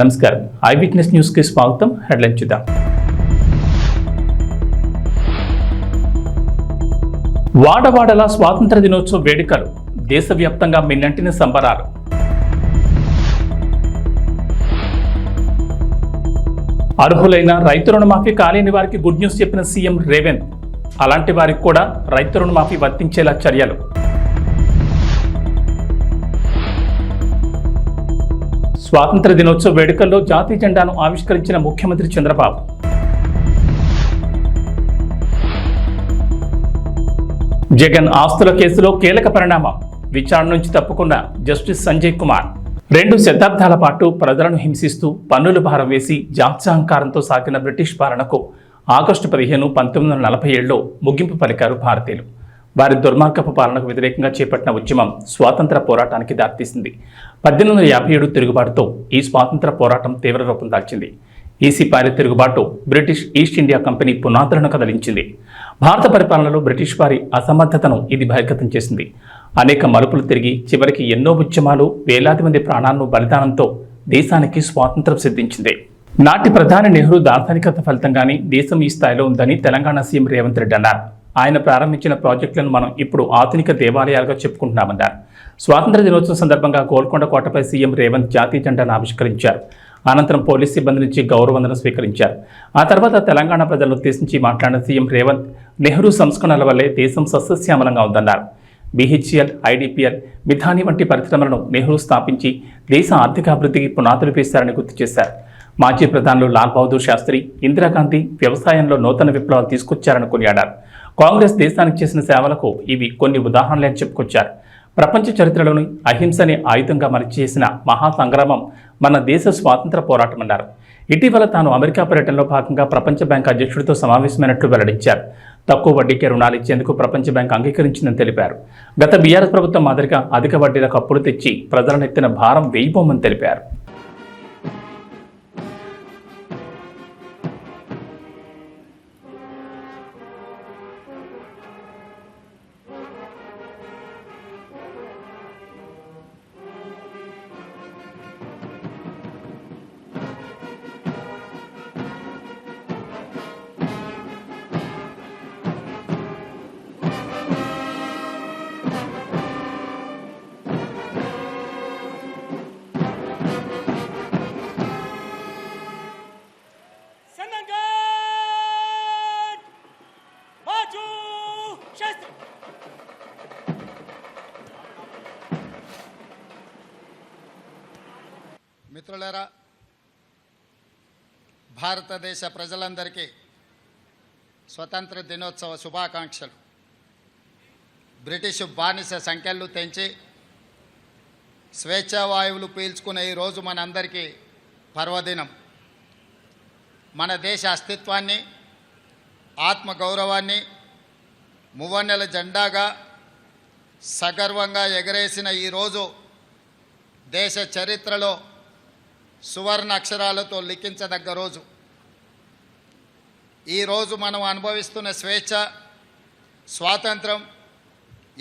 నమస్కారం I witness news కి స్వాగతం. హెడ్లైన్ చూద్దాం. వాడవాడల స్వాతంత్ర దినోత్సవ వేడుకలు, దేశవ్యాప్తంగా మిన్నంటిన సంబరాలు. అర్హులైన రైతు రుణమాఫీ కాలేని వారికి గుడ్ న్యూస్ చెప్పిన సీఎం రేవంత్. అలాంటి వారికి కూడా రైతు రుణమాఫీ వర్తించేలా చర్యలు. స్వాతంత్ర దినోత్సవ వేడుకల్లో జాతీయ జెండాను ఆవిష్కరించిన ముఖ్యమంత్రి చంద్రబాబు. జగన్ ఆస్తుల కేసులో కీలక పరిణామం, విచారణ నుంచి తప్పుకున్న జస్టిస్ సంజయ్ కుమార్. 2 శతాబ్దాల పాటు ప్రజలను హింసిస్తూ పన్నుల భారం వేసి జాత్యహంకారంతో సాగిన బ్రిటిష్ పాలనకు ఆగస్టు 15, 1947లో ముగింపు పలికారు భారతీయులు. వారి దుర్మార్గపు పాలనకు వ్యతిరేకంగా చేపట్టిన ఉద్యమం స్వాతంత్ర పోరాటానికి దారితీసింది. 1857 తిరుగుబాటుతో ఈ స్వాతంత్ర పోరాటం తీవ్ర రూపం దాల్చింది. ఈ సిపాయిల తిరుగుబాటు బ్రిటిష్ ఈస్ట్ ఇండియా కంపెనీ పునాదులను కదిలించింది. భారత పరిపాలనలో బ్రిటిష్ వారి అసమర్థతను ఇది బహిర్గతం చేసింది. అనేక మలుపులు తిరిగి చివరికి ఎన్నో ఉద్యమాలు, వేలాది మంది ప్రాణాలను బలిదానంతో దేశానికి స్వాతంత్రం సిద్ధించింది. నాటి ప్రధాని నెహ్రూ దార్శనికత ఫలితంగానే దేశం ఈ స్థాయిలో ఉందని తెలంగాణ సీఎం రేవంత్ రెడ్డి అన్నారు. ఆయన ప్రారంభించిన ప్రాజెక్టులను మనం ఇప్పుడు ఆధునిక దేవాలయాలుగా చెప్పుకుంటున్నామన్నారు. స్వాతంత్ర దినోత్సవం సందర్భంగా గోల్కొండ కోటపై సీఎం రేవంత్ జాతీయ జెండాను ఆవిష్కరించారు. అనంతరం పోలీస్ సిబ్బంది నుంచి గౌరవవందనం స్వీకరించారు. ఆ తర్వాత తెలంగాణ ప్రజలను ఉద్దేశించి మాట్లాడిన సీఎం రేవంత్, నెహ్రూ సంస్కరణల వల్లే దేశం సస్యశ్యామలంగా ఉందన్నారు. BHEL, IDPL, మిథాని వంటి పరిశ్రమలను నెహ్రూ స్థాపించి దేశ ఆర్థికాభివృద్ధికి పునాదులు వేశారని గుర్తు చేశారు. మాజీ ప్రధానులు లాల్ బహదూర్ శాస్త్రి, ఇందిరాగాంధీ వ్యవసాయంలో నూతన విప్లవాలు తీసుకొచ్చారని కొనియాడారు. కాంగ్రెస్ దేశానికి చేసిన సేవలకు ఇవి కొన్ని ఉదాహరణలే చెప్పుకొచ్చారు. ప్రపంచ చరిత్రలోని అహింసని ఆయుధంగా మలిచేసిన మహాసంగ్రామం మన దేశ స్వాతంత్ర పోరాటమన్నారు. ఇటీవల తాను అమెరికా పర్యటనలో భాగంగా ప్రపంచ బ్యాంక్ అధ్యక్షుడితో సమావేశమైనట్లు వెల్లడించారు. తక్కువ వడ్డీకే రుణాలు ఇచ్చేందుకు ప్రపంచ బ్యాంక్ అంగీకరించిందని తెలిపారు. గత బీఆర్ఎస్ ప్రభుత్వం మాదిరిగా అధిక వడ్డీలకు అప్పులు తెచ్చి ప్రజలను ఎత్తిన భారం వేయిపోమని తెలిపారు. మిత్రులారా, భారతదేశ ప్రజలందరికీ స్వతంత్ర దినోత్సవ శుభాకాంక్షలు. బ్రిటిష్ బానిస సంఖ్యలు తెంచి స్వేచ్ఛావాయువులు పీల్చుకునే ఈరోజు మనందరికీ పర్వదినం. మన దేశ అస్తిత్వాన్ని, ఆత్మగౌరవాన్ని మువ్వన్నెల జెండాగా సగర్వంగా ఎగరేసిన ఈరోజు దేశ చరిత్రలో సువర్ణ అక్షరాలతో లిఖించదగ్గ రోజు. ఈరోజు మనం అనుభవిస్తున్న స్వేచ్ఛ, స్వాతంత్రం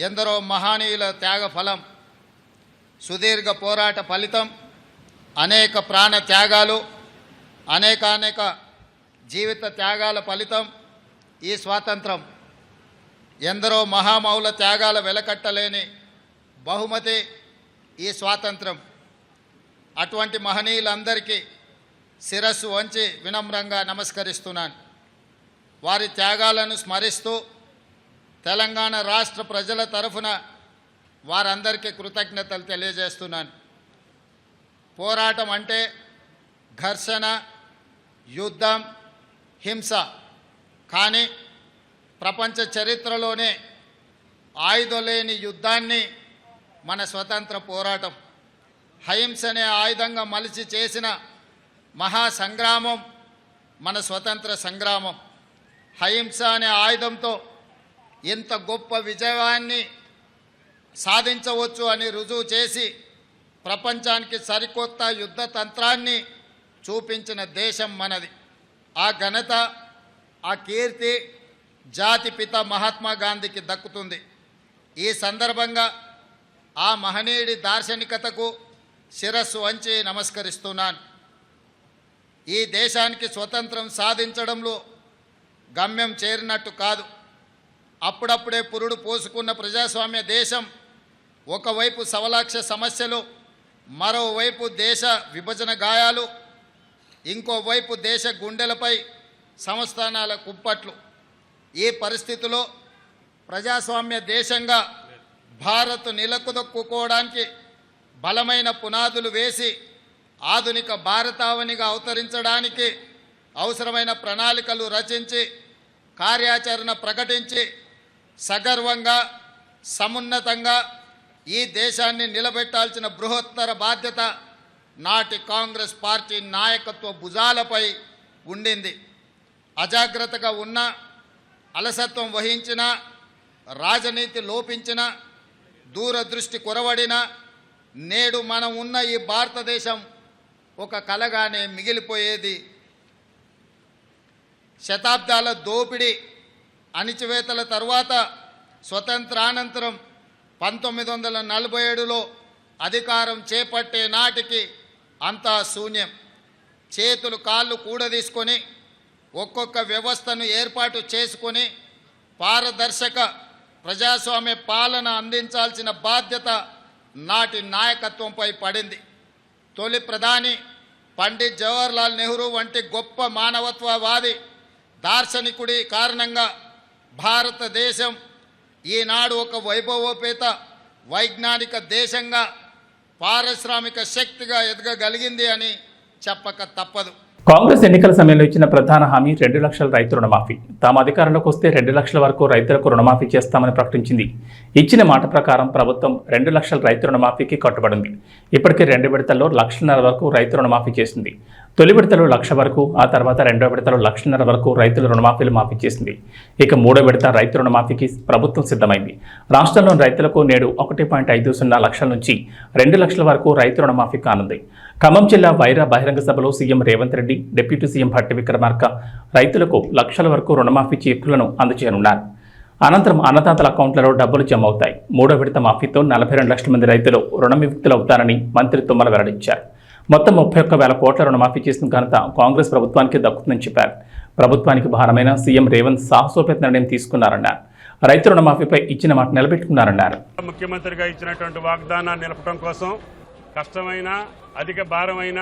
ఎందరో మహనీయుల త్యాగ ఫలం, సుదీర్ఘ పోరాట ఫలితం, అనేక ప్రాణ త్యాగాలు, అనేక జీవిత త్యాగాల ఫలితం ఈ స్వాతంత్రం. ఎందరో మహామౌల త్యాగాల వెలకట్టలేని బహుమతి ఈ స్వాతంత్రం. అటువంటి మహనీయులందరికీ శిరస్సు వంచి వినమ్రంగా నమస్కరిస్తున్నాను. వారి త్యాగాలను స్మరిస్తూ తెలంగాణ రాష్ట్ర ప్రజల తరఫున వారందరికీ కృతజ్ఞతలు తెలియజేస్తున్నాను. పోరాటం అంటే ఘర్షణ, యుద్ధం, హింస. కానీ ప్రపంచ చరిత్రలోనే ఆయుధం లేని యుద్ధాన్ని మన స్వతంత్ర పోరాటం, అహింసనే ఆయుధంగా మలిచి చేసిన మహాసంగ్రామం మన స్వతంత్ర సంగ్రామం. అహింస అనే ఆయుధంతో ఎంత గొప్ప విజయాన్ని సాధించవచ్చు అని రుజువు చేసి ప్రపంచానికి సరికొత్త యుద్ధ తంత్రాన్ని చూపించిన దేశం మనది. ఆ ఘనత, ఆ కీర్తి జాతిపిత మహాత్మా గాంధీకి దక్కుతుంది. ఈ సందర్భంగా ఆ మహనీయుడి దార్శనికతకు శిరస్సు వంచి నమస్కరిస్తున్నాను. ఈ దేశానికి స్వతంత్రం సాధించడంలో గమ్యం చేరినట్టు కాదు. అప్పుడప్పుడే పురుడు పోసుకున్న ప్రజాస్వామ్య దేశం ఒకవైపు సవలాక్ష సమస్యలు, మరోవైపు దేశ విభజన గాయాలు, ఇంకోవైపు దేశ గుండెలపై సంస్థానాల కుప్పట్లు. ఈ పరిస్థితిలో ప్రజాస్వామ్య దేశంగా భారత్ నిలకుదొక్కుకోవడానికి బలమైన పునాదులు వేసి ఆధునిక భారతావనిగా అవతరించడానికి అవసరమైన ప్రణాళికలు రచించి కార్యాచరణ ప్రకటించి సగర్వంగా సమున్నతంగా ఈ దేశాన్ని నిలబెట్టాల్సిన బృహత్తర బాధ్యత నాటి కాంగ్రెస్ పార్టీ నాయకత్వ భుజాలపై ఉండింది. అజాగ్రత్తగా ఉన్న, అలసత్వం వహించిన, రాజనీతి లోపించిన, దూరదృష్టి కొరవడిన నేడు మనం ఉన్న ఈ భారతదేశం ఒక కలగానే మిగిలిపోయేది. శతాబ్దాల దోపిడీ అణిచివేతల తర్వాత స్వతంత్రానంతరం 1947లో అధికారం చేపట్టే నాటికి అంతా శూన్యం. చేతులు కాళ్ళు కూడదీసుకొని ఒక్కొక్క వ్యవస్థను ఏర్పాటు చేసుకొని పారదర్శక ప్రజాస్వామ్య పాలన అందించాల్సిన బాధ్యత నాటి నాయకత్వంపై పడింది. తొలి ప్రధాని పండిట్ జవహర్లాల్ నెహ్రూ వంటి గొప్ప మానవత్వవాది దార్శనికుడి కారణంగా భారతదేశం ఈనాడు ఒక వైభవోపేత వైజ్ఞానిక దేశంగా, పారిశ్రామిక శక్తిగా ఎదగగలిగింది అని చెప్పక తప్పదు. కాంగ్రెస్ ఎన్నికల సమయంలో ఇచ్చిన ప్రధాన హామీ 2 లక్షల రైతు రుణమాఫీ. తాము అధికారంలోకి వస్తే 2 లక్షల వరకు రైతులకు రుణమాఫీ చేస్తామని ప్రకటించింది. ఇచ్చిన మాట ప్రకారం ప్రభుత్వం 2 లక్షల రైతు రుణమాఫీకి కట్టుబడింది. ఇప్పటికే 2 విడతల్లో 1.5 లక్షల వరకు రైతు రుణమాఫీ చేసింది. తొలి విడతలో 1 లక్ష వరకు, ఆ తర్వాత 2వ విడతలో 1.5 లక్షల వరకు రైతుల రుణమాఫీలు మాఫీ చేసింది. ఇక 3వ విడత రైతు రుణమాఫీకి ప్రభుత్వం సిద్ధమైంది. రాష్ట్రంలోని రైతులకు నేడు 1.50 లక్షల నుంచి 2 లక్షల వరకు రైతు రుణమాఫీ కానుంది. ఖమ్మం జిల్లా వైరా బహిరంగ సభలో CM Revanth Reddy, deputy CM Bhatti Vikramarka రైతులకు లక్షల వరకు రుణమాఫీ చెక్కులను అందజేయనున్నారు. అనంతరం అన్నదాతల అకౌంట్లలో డబ్బులు జమ అవుతాయి. 3వ విడత మాఫీతో 42 లక్షల మంది రైతులు రుణ విముక్తులవుతారని మంత్రి తుమ్మల వెల్లడించారు. మొత్తం 31,000 కోట్ల రుణమాఫీ చేసిన ఘనత కాంగ్రెస్ ప్రభుత్వానికి దక్కుతుందని చెప్పారు. ప్రభుత్వానికి భారమైన సీఎం రేవంత్ సాహసోపేత నిర్ణయం తీసుకున్నారన్నారు. రైతు రుణమాఫీపై ఇచ్చిన మాట నిలబెట్టుకున్నారన్నారు. ముఖ్యమంత్రిగా ఇచ్చినటువంటి వాగ్దానాన్ని నిలపడం కోసం కష్టమైన, అధిక భారమైన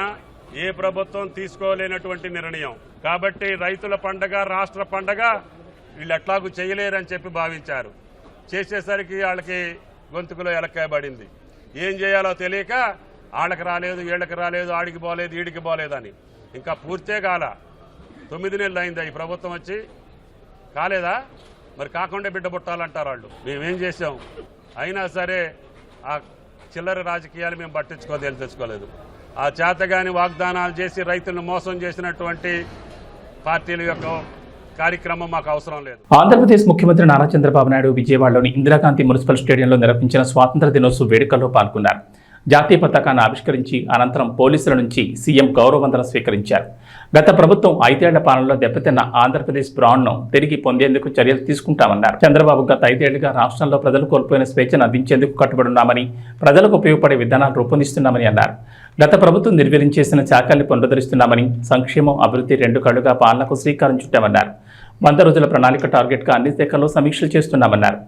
ఏ ప్రభుత్వం తీసుకోలేనటువంటి నిర్ణయం. కాబట్టి రైతుల పండగ, రాష్ట్ర పండగ వీళ్ళు ఎట్లాగూ చేయలేరని చెప్పి భావించారు. చేసేసరికి వాళ్ళకి గొంతుకులో ఎలక్కాయబడింది. ఏం చేయాలో తెలియక వాళ్ళకి రాలేదు, వీళ్ళకి రాలేదు, ఆడికి పోలేదు, ఈడికి పోలేదని ఇంకా పూర్తే కాల. 9 నెలలు అయిందా ఈ ప్రభుత్వం వచ్చి? కాలేదా? మరి కాకుండా బిడ్డ పుట్టాలంటారు వాళ్ళు. మేమేం చేసాం? అయినా సరే ఆ చిల్లర రాజకీయాలు మేము తెచ్చుకోలేదు. ఆ చేతగాని వాగ్దానాలు చేసి రైతులను మోసం చేసినటువంటి పార్టీల యొక్క కార్యక్రమం మాకు అవసరం లేదు. ఆంధ్రప్రదేశ్ ముఖ్యమంత్రి నారా చంద్రబాబు నాయుడు విజయవాడలోని ఇందిరాగాంధీ మున్సిపల్ స్టేడియంలో నిర్వహించిన స్వాతంత్ర దినోత్సవ వేడుకల్లో పాల్గొన్నారు. జాతీయ పతాకాన్ని ఆవిష్కరించి అనంతరం పోలీసుల నుంచి సీఎం గౌరవవందనం స్వీకరించారు. గత ప్రభుత్వం 5 ఏళ్ల పాలనలో దెబ్బతిన్న ఆంధ్రప్రదేశ్ బ్రాండ్ను తిరిగి పొందేందుకు చర్యలు తీసుకుంటామన్నారు. చంద్రబాబు గత 5 ఏళ్లుగా రాష్ట్రంలో ప్రజలు కోల్పోయిన స్వేచ్ఛను అందించేందుకు కట్టుబడున్నామని, ప్రజలకు ఉపయోగపడే విధానాలు రూపొందిస్తున్నామని అన్నారు. గత ప్రభుత్వం నిర్వీర్యం చేసిన శాఖల్ని పునరుద్ధరిస్తున్నామని, సంక్షేమం, అభివృద్ధి 2 కళ్లుగా పాలనకు శ్రీకారం చుట్టామన్నారు. 100 రోజుల ప్రణాళిక టార్గెట్గా అన్ని శాఖల్లో సమీక్షలు చేస్తున్నామన్నారు.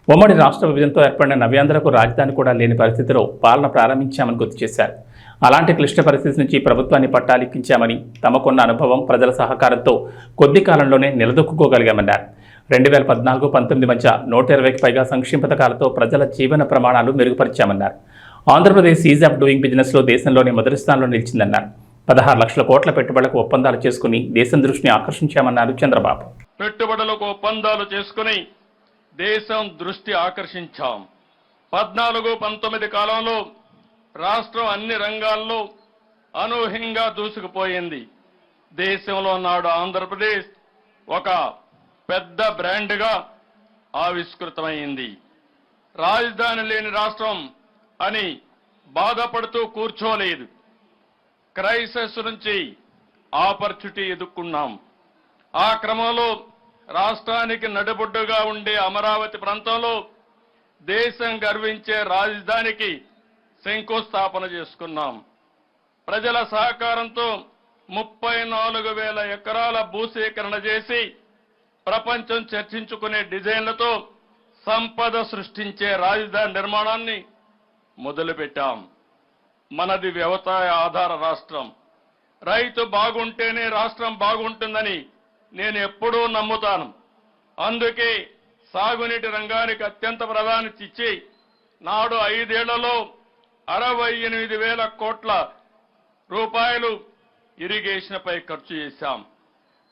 ఉమ్మడి రాష్ట్ర విభజనతో ఏర్పడిన నవ్యాంధ్రకు రాజధాని కూడా లేని పరిస్థితిలో పాలన ప్రారంభించామని గుర్తు చేశారు. అలాంటి క్లిష్ట పరిస్థితి నుంచి ప్రభుత్వాన్ని పట్టాలెక్కించామని, తమకున్న అనుభవం, ప్రజల సహకారంతో కొద్ది కాలంలోనే నిలదొక్కుకోగలిగామన్నారు. 2014-19 మధ్య 120కి పైగా సంక్షేమ పథకాలతో ప్రజల జీవన ప్రమాణాలు మెరుగుపరిచామన్నారు. ఆంధ్రప్రదేశ్ ఈజ్ ఆఫ్ డూయింగ్ బిజినెస్లో దేశంలోనే మొదటి స్థానంలో నిలిచిందన్నారు. 16 లక్షల కోట్ల పెట్టుబడులకు ఒప్పందాలు చేసుకుని దేశం దృష్టిని ఆకర్షించామన్నారు చంద్రబాబు. పెట్టుబడులకు ఒప్పందాలు చేసుకుని దేశం దృష్టి ఆకర్షించాం. 14-19 కాలంలో రాష్ట్రం అన్ని రంగాల్లో అనూహ్యంగా దూసుకుపోయింది. దేశంలో నాడు ఆంధ్రప్రదేశ్ ఒక పెద్ద బ్రాండ్గా ఆవిష్కృతమైంది. రాజధాని లేని రాష్ట్రం అని బాధపడుతూ కూర్చోలేదు. క్రైసిస్ నుంచి ఆపర్చునిటీ ఎదుర్కొన్నాం. ఆ క్రమంలో రాష్ట్రానికి నడిబొడ్డుగా ఉండే అమరావతి ప్రాంతంలో దేశం గర్వించే రాజధానికి శంకుస్థాపన చేసుకున్నాం. ప్రజల సహకారంతో 34,000 ఎకరాల భూసేకరణ చేసి ప్రపంచం చర్చించుకునే డిజైన్లతో సంపద సృష్టించే రాజధాని నిర్మాణాన్ని మొదలుపెట్టాం. మనది వ్యవసాయ ఆధార రాష్ట్రం. రైతు బాగుంటేనే రాష్ట్రం బాగుంటుందని నేను ఎప్పుడూ నమ్ముతాను. అందుకే సాగునీటి రంగానికి అత్యంత ప్రాధాన్యత ఇచ్చి నాడు 5 ఏళ్లలో 68,000 కోట్ల రూపాయలు ఇరిగేషన్పై ఖర్చు చేశాం.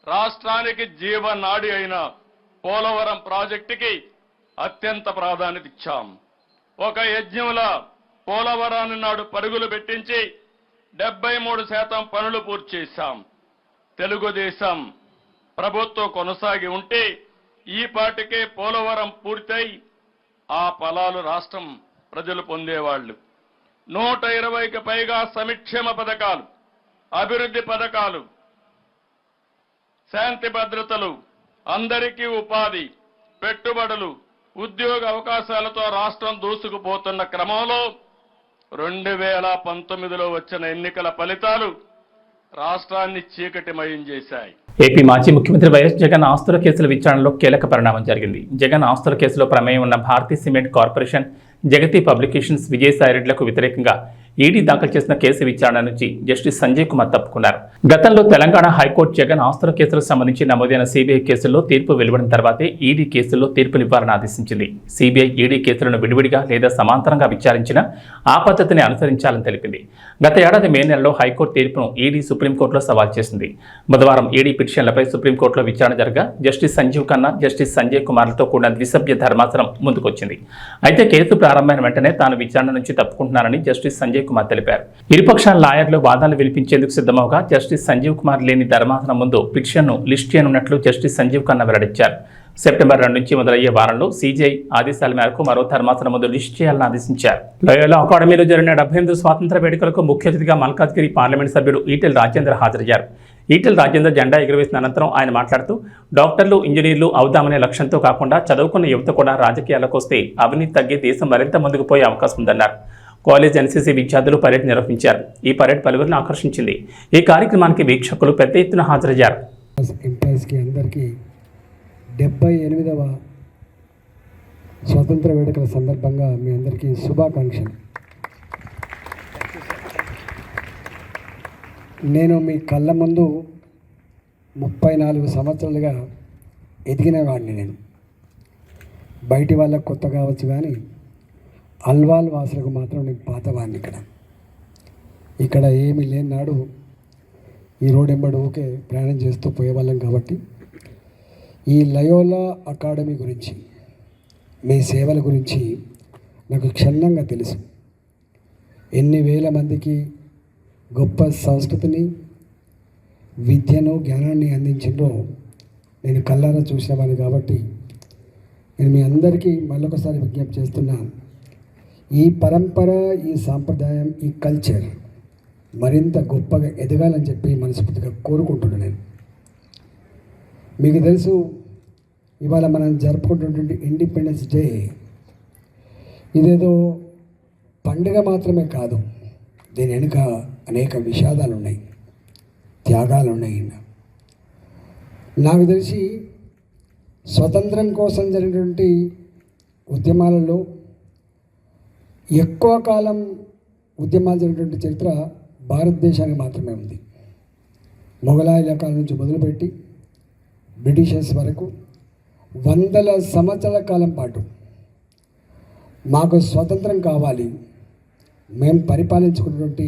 రాష్ట్రానికి జీవనాడి అయిన పోలవరం ప్రాజెక్టుకి అత్యంత ప్రాధాన్యత ఇచ్చాం. ఒక యజ్ఞంలా పోలవరాన్ని నాడు పరుగులు పెట్టించి 73% పనులు పూర్తి చేశాం. తెలుగుదేశం ప్రభుత్వం కొనసాగి ఉంటే ఈ పాటికే పోలవరం పూర్తయి ఆ ఫలాలు రాష్ట్రం ప్రజలు పొందేవాళ్లు. 120కి పైగా సంక్షేమ పథకాలు, అభివృద్ధి పథకాలు, శాంతి భద్రతలు, అందరికీ ఉపాధి, పెట్టుబడులు, ఉద్యోగ అవకాశాలతో రాష్ట్రం దూసుకుపోతున్న క్రమంలో 2019లో వచ్చిన ఎన్నికల ఫలితాలు రాష్ట్రాన్ని చీకటిమయం చేశాయి. ఏపీ మాజీ ముఖ్యమంత్రి వైఎస్ జగన్ ఆస్తుల కేసుల విచారణలో కీలక పరిణామం జరిగింది. జగన్ ఆస్తుల కేసులో ప్రమేయం ఉన్న భారతీ సిమెంట్ కార్పొరేషన్, జగతి పబ్లికేషన్స్, విజయసాయిరెడ్డిలకు వ్యతిరేకంగా ఈడీ దాఖలు చేసిన కేసు విచారణ నుంచి జస్టిస్ సంజయ్ కుమార్ తప్పుకున్నారు. గతంలో తెలంగాణ హైకోర్టు జగన్ ఆస్తుల కేసులకు సంబంధించి నమోదైన సిబిఐ కేసుల్లో తీర్పు వెలువడిన తర్వాతే ఈడీ కేసుల్లో తీర్పునివ్వాలని ఆదేశించింది. సిబిఐ ఈడీ కేసులను విడివిడిగా లేదా సమాంతరంగా విచారించిన ఆ పద్ధతిని అనుసరించాలని తెలిపింది. గత ఏడాది మే నెలలో హైకోర్టు తీర్పును ఈడీ సుప్రీంకోర్టులో సవాల్ చేసింది. బుధవారం ఈడీ పిటిషన్లపై సుప్రీంకోర్టులో విచారణ జరగా జస్టిస్ సంజీవ్ ఖన్నా, జస్టిస్ సంజయ్ కుమార్లతో కూడిన ద్విసభ్య ధర్మాసనం ముందుకొచ్చింది. అయితే కేసు ప్రారంభమైన వెంటనే తాను విచారణ నుంచి తప్పుకుంటున్నానని జస్టిస్ సంజయ్ కుమార్ తెలిపారు. ఇరుపక్షాల లాయర్లు వాదనలు వినిపించేందుకు సిద్ధమవగా జస్టిస్ సంజీవ్ కుమార్ లేని ధర్మాసనం ముందు పిటిషన్ను లిస్ట్ చేయనున్నట్లు జస్టిస్ సంజీవ్ ఖన్నా వెల్లడించారు. సెప్టెంబర్ 2 నుంచి మొదలయ్యే వారంలో సీజీఐ ఆదేశాల మేరకు మరో ధర్మాసనం ముందు లిస్ట్ చేయాలని ఆదేశించారు. లోయోలా అకాడమీలో జరిగిన 78 స్వాతంత్ర వేడుకలకు ముఖ్య అతిథిగా మల్కాజ్గిరి పార్లమెంట్ సభ్యుడు ఈటెల రాజేందర్ హాజరయ్యారు. ఈటెల రాజేందర్ జెండా ఎగురవేసిన అనంతరం ఆయన మాట్లాడుతూ డాక్టర్లు, ఇంజనీర్లు అవుదామనే లక్ష్యంతో కాకుండా చదువుకున్న యువత కూడా రాజకీయాలకు వస్తే అవినీతి తగ్గి దేశం మరింత ముందుకు పోయే అవకాశం ఉందన్నారు. కాలేజ్ ఎన్సీసీ విద్యార్థులు పరేడ్ నిర్వహించారు. ఈ పరేడ్ పలువురిని ఆకర్షించింది. ఈ కార్యక్రమానికి వీక్షకులు పెద్ద ఎత్తున హాజరయ్యారు. 78వ స్వాతంత్ర వేడుకల సందర్భంగా మీ అందరికీ శుభాకాంక్షలు. నేను మీ కళ్ళ ముందు 34 సంవత్సరాలుగా ఎదిగిన వాడిని. నేను బయటి వాళ్ళకు కొత్త కావచ్చు, కానీ అల్వాల్ వాసులకు మాత్రం నేను పాతవాడిని. ఇక్కడ ఏమీ లేని నాడు ఈ రోడ్ ఎంబడి ఊకే ప్రయాణం చేస్తూ పోయేవాళ్ళం. కాబట్టి ఈ లయోలా అకాడమీ గురించి, మీ సేవల గురించి నాకు క్షుణ్ణంగా తెలుసు. ఎన్ని వేల మందికి గొప్ప సంస్కృతిని, విద్యను, జ్ఞానాన్ని అందించిందో నేను కళ్ళారా చూసినవాడిని. కాబట్టి నేను మీ అందరికీ మళ్ళొకసారి విజ్ఞప్తి చేస్తున్నా, ఈ పరంపర, ఈ సాంప్రదాయం, ఈ కల్చర్ మరింత గొప్పగా ఎదగాలని చెప్పి మనస్ఫూర్తిగా కోరుకుంటున్నాను. నేను మీకు తెలుసు, ఇవాళ మనం జరుపుకుంటున్నటువంటి ఇండిపెండెన్స్ డే ఇదేదో పండుగ మాత్రమే కాదు. దీని వెనుక అనేక విషాదాలు ఉన్నాయి, త్యాగాలు ఉన్నాయి. నాకు తెలిసి స్వతంత్రం కోసం జరిగినటువంటి ఉద్యమాలలో ఎక్కువ కాలం ఉద్యమాలు జరిగినటువంటి చరిత్ర భారతదేశానికి మాత్రమే ఉంది. మొఘలాయుల కాలం నుంచి మొదలుపెట్టి బ్రిటిషర్స్ వరకు వందల సంవత్సరాల కాలం పాటు మాకు స్వతంత్రం కావాలి, మేము పరిపాలించుకున్నటువంటి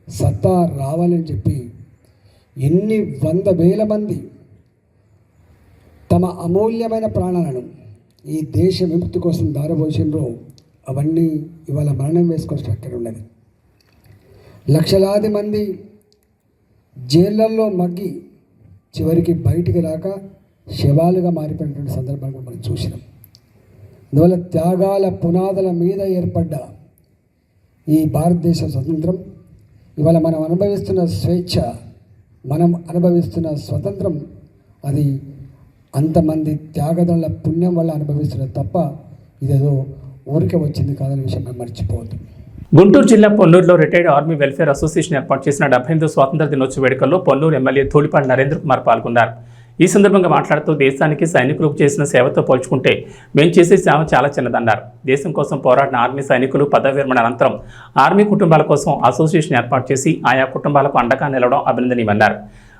సత్తా రావాలని చెప్పి ఎన్ని 100,000 మంది తమ అమూల్యమైన ప్రాణాలను ఈ దేశ విముక్తి కోసం దారబోసిండ్రో అవన్నీ ఇవాళ మరణం వేసుకోవాల్సిన అక్కడ ఉన్నది. లక్షలాది మంది జైళ్ళల్లో మగ్గి చివరికి బయటికి రాక శవాలుగా మారిపోయినటువంటి సందర్భాన్ని మనం చూసినాం. అందువల్ల త్యాగాల పునాదుల మీద ఏర్పడ్డ ఈ భారతదేశ స్వతంత్రం, ఇవాళ మనం అనుభవిస్తున్న స్వేచ్ఛ, మనం అనుభవిస్తున్న స్వతంత్రం, అది అంతమంది త్యాగదళ పుణ్యం వల్ల అనుభవిస్తున్నది తప్ప ఇదేదో ఊరికే వచ్చింది కాదనే విషయం మనం మర్చిపోవద్దు. గుంటూరు జిల్లా పొన్నూరులో రిటైర్డ్ ఆర్మీ వెల్ఫేర్ అసోసియేషన్ ఏర్పాటు చేసిన 78వ స్వాతంత్ర దినోత్సవ వేడుకల్లో పొన్నూరు ఎమ్మెల్యే ధూళిపాటి నరేంద్ర కుమార్ పాల్గొన్నారు. ఈ సందర్భంగా మాట్లాడుతూ దేశానికి సైనికులకు చేసిన సేవతో పోల్చుకుంటే మేము చేసే సేవ చాలా చిన్నదన్నారు. దేశం కోసం పోరాడిన ఆర్మీ సైనికులు పదవి విరమణ అనంతరం ఆర్మీ కుటుంబాల కోసం అసోసియేషన్ ఏర్పాటు చేసి ఆయా కుటుంబాలకు అండగా నిలవడం అభినందనీయమన్నారు.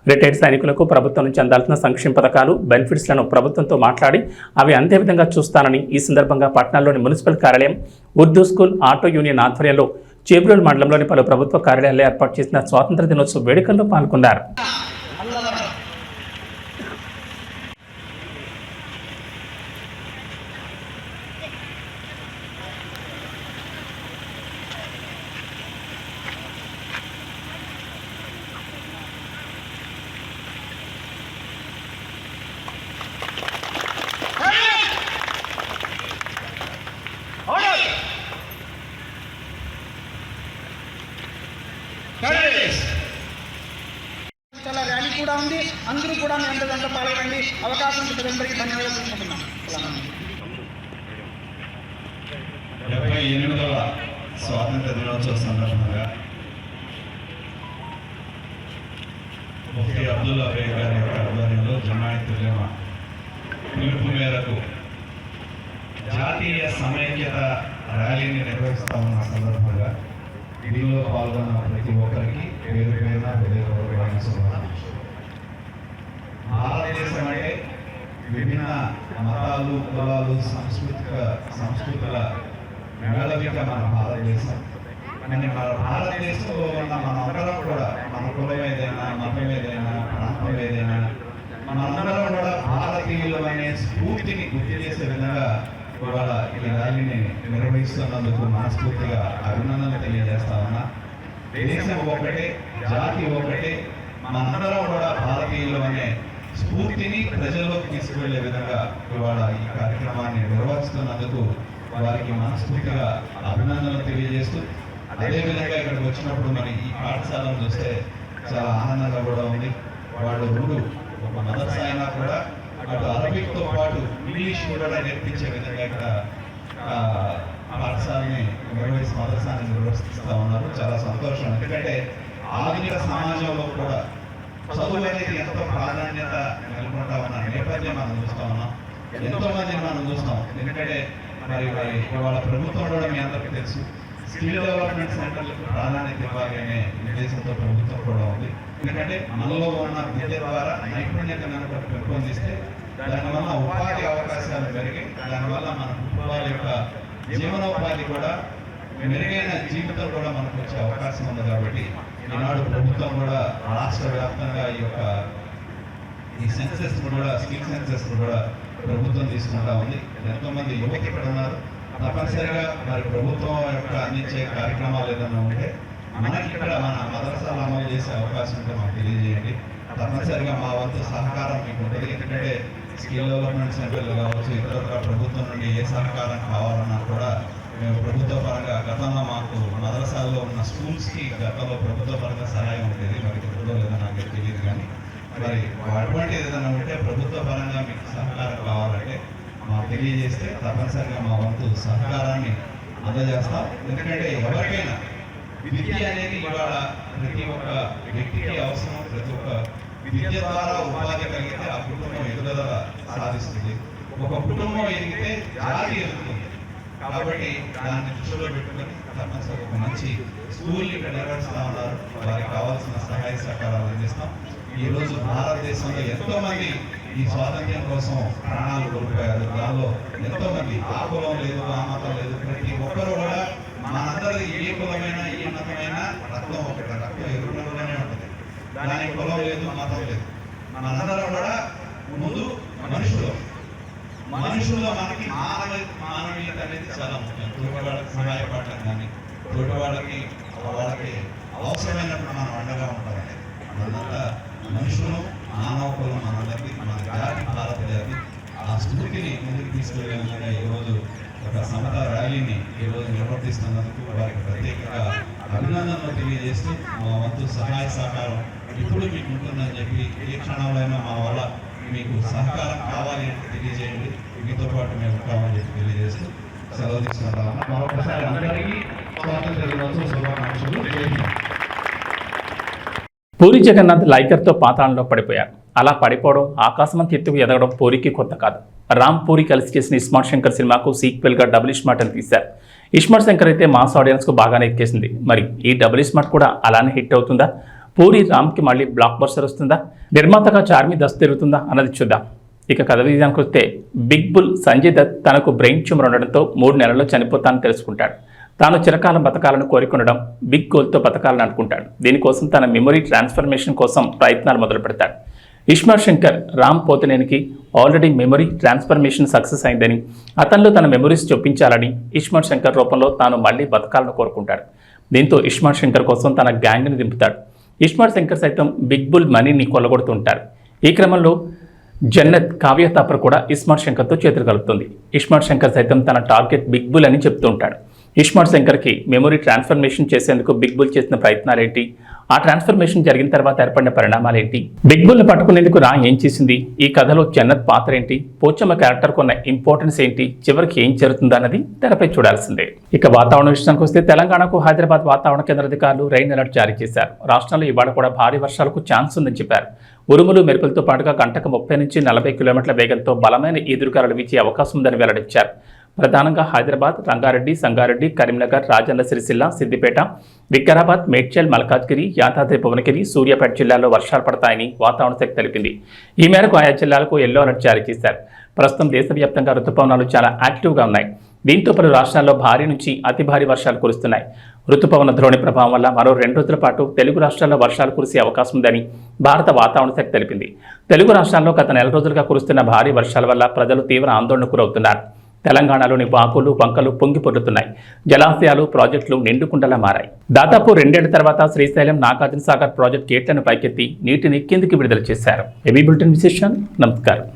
రిటైర్డ్ సైనికులకు ప్రభుత్వం నుంచి అందాల్సిన సంక్షేమ పథకాలు బెనిఫిట్స్లను ప్రభుత్వంతో మాట్లాడి అవి అందే విధంగా చూస్తానని ఈ సందర్భంగా పట్టణంలోని మున్సిపల్ కార్యాలయం, ఉర్దూ స్కూల్, ఆటో యూనియన్ ఆధ్వర్యంలో చేబ్రోలు మండలంలోని పలు ప్రభుత్వ కార్యాలయాల్లో ఏర్పాటు చేసిన స్వాతంత్ర దినోత్సవ వేడుకల్లో పాల్గొన్నారు. చాలా ర్యాలీ కూడా ఉంది. అందరూ కూడా మీ అందరూ పాల్గొనండి. అవకాశం అందరికీ ధన్యవాదాలు తెలుసుకుంటున్నాం. 78వ స్వాతంత్ర దినోత్సవ సందర్భంగా ముఫ్తీ అబ్దుల్లా బేగ్ గారి యొక్క ఆధ్వర్యంలో జమాయత్ ఉలమా పిలుపు మేరకు జాతీయ సమైక్యత ర్యాలీని నిర్వహిస్తా ఉన్న సందర్భంగా దీనిలో పాల్గొన్న ప్రతి ఒక్కరికి పేరు పేరున హృదయపూర్వకమైన శుభాకాంక్షలు. భారతదేశం అంటే విభిన్న మతాలు, కులాలు, సంస్కృతుల మేళవిక మన భారతదేశం. మన భారతదేశంలో ఉన్న మనందరం కూడా మన కులం ఏదైనా, మతం ఏదైనా, ప్రాంతం ఏదైనా, మనందరం కూడా భారతీయులు అనే స్ఫూర్తిని గుర్తు చేసే విధంగా ఇవాళ ఈ ర్యాలీని నిర్వహిస్తున్నందుకు మనస్ఫూర్తిగా అభినందనలు తెలియజేస్తా ఉన్నా. దేశం ఒకటే, జాతి ఒకటే, మనందరం కూడా భారతీయులు అనే స్ఫూర్తిని ప్రజల్లోకి తీసుకువెళ్లే విధంగా ఇవాళ ఈ కార్యక్రమాన్ని నిర్వహిస్తున్నందుకు వారికి మనస్ఫూర్తిగా అభినందనలు తెలియజేస్తూ, అదేవిధంగా ఇక్కడికి వచ్చినప్పుడు మరి ఈ పాఠశాలను చూస్తే చాలా ఆనందంగా కూడా ఉంది. వాళ్ళు రెండు ఒక మదర్సా అయినా కూడా అటు అరబిక్తో పాటు ఇంగ్లీష్ కూడా నేర్పించే విధంగా ఇక్కడ పాఠశాలని మదర్సాని నిర్వహిస్తూ ఉన్నారు. చాలా సంతోషం. ఎందుకంటే ఆధునిక సమాజంలో కూడా చదువు అనేది ఎంతో ప్రాధాన్యత నెలకొంటా ఉన్న నేపథ్యం మనం చూస్తూ ఉన్నాం. ఎంతో మందిని మనం చూస్తాం. ఎందుకంటే మరి వాళ్ళ ప్రభుత్వం కూడా మీ అందరికీ తెలుసు, స్కిల్ డెవలప్మెంట్ సెంటర్లకు ప్రాధాన్యత ఇవ్వాలి అనే ఉద్దేశంతో ప్రభుత్వం కూడా ఉంది. ఎందుకంటే మనలో ఉన్న విద్య ద్వారా నైపుణ్యతను కనుక పెంపొందిస్తే దానివల్ల ఉపాధి అవకాశాలు పెరిగి దానివల్ల మన కుటుంబాల యొక్క జీవనోపాధి కూడా మెరుగైన జీవితం కూడా మనకు వచ్చే అవకాశం ఉంది. కాబట్టి ఈనాడు ప్రభుత్వం కూడా రాష్ట్ర వ్యాప్తంగా ఈ సెన్సెస్ కూడా, స్కిల్ సెన్సెస్ కూడా ప్రభుత్వం తీసుకుంటా ఉంది. ఎంతోమంది యువత ఇక్కడ ఉన్నారు. తప్పనిసరిగా మరి ప్రభుత్వం యొక్క అందించే కార్యక్రమాలు ఏదైనా ఉంటే మనకి ఇక్కడ మన మదరసాలు అమలు చేసే అవకాశం ఉంటే మాకు తెలియజేయండి. తప్పనిసరిగా మా వంతు సహకారం మీకు ఉంటుంది. ఎందుకంటే స్కిల్ డెవలప్మెంట్ సెంటర్లు కావచ్చు, ఇతరత్ర ప్రభుత్వం నుండి ఏ సహకారం కావాలన్నా కూడా మేము ప్రభుత్వ పరంగా గతంలో మాకు మదరసాల్లో ఉన్న స్కూల్స్కి గతంలో ప్రభుత్వ పరంగా సహాయం ఉండేది. మరి ఇప్పుడు లేదో నాకు తెలియదు. కానీ మరి అటువంటి ఏదైనా ఉంటే ప్రభుత్వ పరంగా మీకు సహకారం కావాలంటే మాకు తెలియజేస్తే తప్పనిసరిగా మా వంతు సహకారాన్ని అందజేస్తాం. ఎందుకంటే ఎవరికైనా విద్య అనేది ఇవాళ ప్రతి ఒక్క వ్యక్తికి అవసరం. ప్రతి ఒక్క విద్య ద్వారా ఉపాధి కలిగితే ఆ కుటుంబం ఎదుగుదల సాధిస్తుంది. ఒక కుటుంబం ఎదిగితే జాతి ఎదుగుతుంది. కాబట్టి దాన్ని దృష్టిలో పెట్టుకొని తప్పనిసరిగా ఒక మంచి స్కూల్ని ఇక్కడ నిర్వహిస్తూ ఉన్నారు. వారికి కావాల్సిన సహాయ సహకారాలు అందిస్తాం. ఈరోజు భారతదేశంలో ఎంతోమంది ఈ స్వాతంత్ర్యం కోసం ప్రాణాలు కోల్పోయారు. దానిలో ఎంతోమంది ఆ కులం లేదు, ఆ మతం లేదు, ప్రతి ఒక్కరు కూడా మనందరూ ఏ కులమైనా ఏ మతమైనా రక్తం ఒకటి, రక్తం ఎదురులోనే ఉంటుంది. దానికి కులం లేదు, మతం లేదు. మనందరం కూడా ముందు మనుషుల్లో మనకి మానవీయత అనేది చాలా ముఖ్యం. తోటి వాళ్ళకి సహాయపడటం కానీ, తోటి వాళ్ళకి అవసరమైనప్పుడు మనం అండగా ఉంటాం. మనంతా మనుషులు, మానవ కులం మనందరికీ, మన జాతి భారత జాతి ఆ స్ఫూర్తిని ముందుకు తీసుకెళ్లే విధంగా ఈరోజు ఒక సమతా ర్యాలీని ఈరోజు నిర్వర్తిస్తున్నందుకు వారికి ప్రత్యేకంగా అభినందనలు తెలియజేస్తూ మా వంతు సహాయ సహకారం ఇప్పుడు మీకు ఉంటుందని చెప్పి ఏ క్షణంలో మా వల్ల మీకు సహకారం కావాలి అంటే తెలియజేయండి. మీతో పాటు మేము ఉంటామని చెప్పి తెలియజేస్తూ సెలవు తీసుకుంటాము. మరొకసారి అందరికీ స్వాతంత్ర దినోత్సవ శుభాకాంక్షలు. జై హింద్. పూరి జగన్నాథ్ లైగర్తో పాతాళంలో పడిపోయారు. అలా పడిపోవడం, ఆకాశమంత ఎత్తుకు ఎదగడం పూరికి కొత్త కాదు. రామ్ పూరి కలిసి చేసిన ఇస్మార్ట్ శంకర్ సినిమాకు సీక్వెల్గా డబుల్ ఇస్మార్ట్ అని తీశారు. ఇస్మార్ట్ శంకర్ అయితే మాస్ ఆడియన్స్కు బాగానే ఎక్కేసింది. మరి ఈ డబుల్ ఇస్మార్ట్ కూడా అలానే హిట్ అవుతుందా? పూరి రామ్కి మళ్ళీ బ్లాక్ బస్టర్ వస్తుందా? నిర్మాతగా చార్మి దస్తు తిరుగుతుందా అన్నది చూద్దాం. ఇక కథ విధానానికి వస్తే బిగ్ బుల్ సంజయ్ దత్ తనకు బ్రెయిన్ ట్యూమర్ ఉండడంతో 3 నెలల్లో చనిపోతానని తెలుసుకుంటాడు. తాను చిరకాలం బతకాలను కోరుకుండడం, బిగ్ గోల్తో బతకాలని అనుకుంటాడు. దీనికోసం తన మెమొరీ ట్రాన్స్ఫర్మేషన్ కోసం ప్రయత్నాలు మొదలు పెడతాడు. ఇస్మార్ట్ శంకర్ రామ్ పోతినేనికి ఆల్రెడీ మెమొరీ ట్రాన్స్ఫర్మేషన్ సక్సెస్ అయిందని, అతనిలో తన మెమొరీస్ చొప్పించాలని ఇస్మార్ట్ శంకర్ రూపంలో తాను మళ్ళీ బతకాలను కోరుకుంటాడు. దీంతో ఇస్మార్ట్ శంకర్ కోసం తన గ్యాంగ్ని దింపుతాడు. ఇస్మార్ట్ శంకర్ సైతం బిగ్ బుల్ మనీని కొల్లగొడుతుంటారు. ఈ క్రమంలో జన్నత్ కావ్య తాపర్ కూడా ఇస్మార్ట్ శంకర్తో చేతులు కలుపుతుంది. ఇస్మార్ట్ శంకర్ సైతం తన టార్గెట్ బిగ్ బుల్ అని చెప్తూ ఉంటాడు. ఇస్మార్ట్ శంకర్కి మెమొరీ ట్రాన్స్ఫర్మేషన్ చేసేందుకు బిగ్ బుల్ చేసిన ప్రయత్నాలేంటి, ఆ ట్రాన్స్ఫర్మేషన్ జరిగిన తర్వాత ఏర్పడిన పరిణామాలేంటి, బిగ్ బుల్ని పట్టుకునేందుకు రా ఏం చేసింది, ఈ కథలో జన్నత్ పాత్ర ఏంటి, పోచమ్మ క్యారెక్టర్ కొన్న ఇంపార్టెన్స్ ఏంటి, చివరికి ఏం జరుగుతుందన్నది తెరపై చూడాల్సిందే. ఇక వాతావరణ విషయానికి వస్తే తెలంగాణకు హైదరాబాద్ వాతావరణ కేంద్ర అధికారులు రెయిన్ అలర్ట్ జారీ చేశారు. రాష్ట్రంలో ఇవాళ కూడా భారీ వర్షాలకు ఛాన్స్ ఉందని చెప్పారు. ఉరుములు మెరుపులతో పాటుగా గంటకు 30 నుంచి 40 కిలోమీటర్ల వేగంతో బలమైన ఈదురుగాలులు వీచే అవకాశం ఉందని వెల్లడించారు. ప్రధానంగా హైదరాబాద్, రంగారెడ్డి, సంగారెడ్డి, కరీంనగర్, రాజన్న సిరిసిల్ల, సిద్దిపేట, వికారాబాద్, మేడ్చల్, మల్కాజ్గిరి, యాదాద్రి భువనగిరి, సూర్యాపేట జిల్లాల్లో వర్షాలు పడతాయని వాతావరణ శాఖ తెలిపింది. ఈ మేరకు ఆయా జిల్లాలకు ఎల్లో అలర్ట్ జారీ చేశారు. ప్రస్తుతం దేశవ్యాప్తంగా రుతుపవనాలు చాలా యాక్టివ్గా ఉన్నాయి. దీంతో పలు రాష్ట్రాల్లో భారీ నుంచి అతి భారీ వర్షాలు కురుస్తున్నాయి. రుతుపవన ద్రోణి ప్రభావం వల్ల మరో 2 రోజుల పాటు తెలుగు రాష్ట్రాల్లో వర్షాలు కురిసే అవకాశం ఉందని భారత వాతావరణ శాఖ తెలిపింది. తెలుగు రాష్ట్రాల్లో గత నెల రోజులుగా కురుస్తున్న భారీ వర్షాల వల్ల ప్రజలు తీవ్ర ఆందోళనకు గురవుతున్నారు. తెలంగాణలోని వాగులు, వంకలు పొంగి పొర్లుతున్నాయి. జలాశయాలు, ప్రాజెక్టులు నిండుకుండలా మారాయి. దాదాపు 2 ఏళ్ల తర్వాత శ్రీశైలం, నాగార్జున సాగర్ ప్రాజెక్టు గేట్లను పైకెత్తి నీటిని కిందికి విడుదల చేశారు. ఏబీ బులెటిన్ విశేషాలు. నమస్కారం.